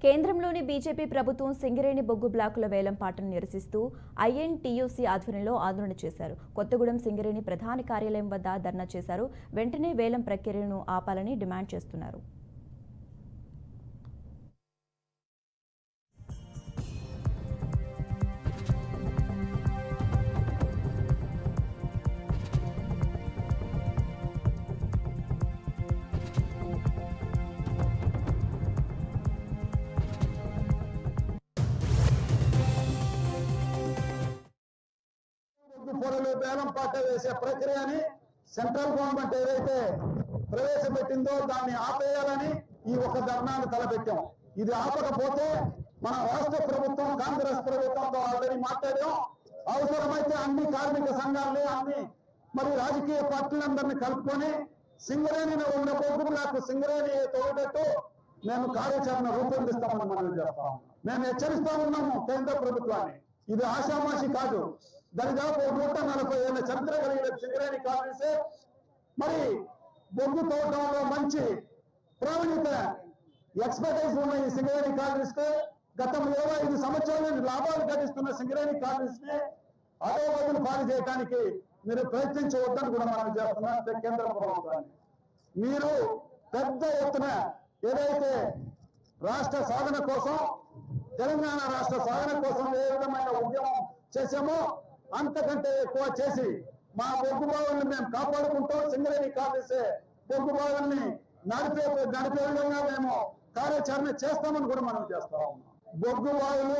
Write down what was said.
కేంద్రంలోని బీజేపీ ప్రభుత్వం సింగరేణి బొగ్గు బ్లాకుల వేలం పాటను నిరసిస్తూ ఐఎన్టీయూసీ ఆధ్వర్యంలో ఆందోళన చేశారు. కొత్తగూడెం సింగరేణి ప్రధాన కార్యాలయం వద్ద ధర్నా చేశారు. వెంటనే వేలం ప్రక్రియను ఆపాలని డిమాండ్ చేస్తున్నారు. పొరలు వేలం పాట వేసే ప్రక్రియని సెంట్రల్ గవర్నమెంట్ ఏదైతే ప్రవేశపెట్టిందో దాన్ని ఆపేయాలని ఈ ఒక ధర్నాను తలపెట్టాం. ఇది ఆపకపోతే మన రాష్ట్ర ప్రభుత్వం కాంగ్రెస్ ప్రభుత్వంతో ఆల్రెడీ మాట్లాడాం. అవసరమైతే అన్ని కార్మిక సంఘాలని అన్ని రాజకీయ పార్టీలందరినీ కలుపుకొని సింగరేణిని ఉన్న బొగ్గు బ్లాక్ సింగరేణి తోడేటట్టు మేము కార్యాచరణ రూపొందిస్తామని మనం చేస్తాం. మేము హెచ్చరిస్తా ఉన్నాము కేంద్ర ప్రభుత్వాన్ని. ఇది ఆషామాషి కాదు. దరిదాపు 140 ఏళ్ల చరిత్ర కలిగిన సింగరేణి కాలనీసే బొగ్గు తోటంలో మంచి ప్రావీణ్యత ఎక్స్పర్టైజ్ ఉన్న ఈ సింగరేణి కాలనీస్ గత 25 సంవత్సరాల నుండి లాభాలు గడిస్తున్న సింగరేణి కాలనీస్ ని అధోగతులు పాలు చేయడానికి మీరు ప్రయత్నించవద్దని కూడా మనం చేస్తున్నాం. కేంద్ర ప్రభుత్వాన్ని మీరు పెద్ద ఎత్తున ఏదైతే రాష్ట్ర సాధన కోసం తెలంగాణ రాష్ట్ర సాధన కోసం ఏ విధమైన ఉద్యమం చేశామో అంతకంటే ఎక్కువ చేసి మా బొగ్గు బావుల్ని మేము కాపాడుకుంటాం. సింగరేణి కాలనీసే బొగ్గు బావుల్ని నడిపే విధంగా మేము కార్యాచరణ చేస్తామని కూడా మనం చేస్తా ఉన్నాం. బొగ్గు బావులు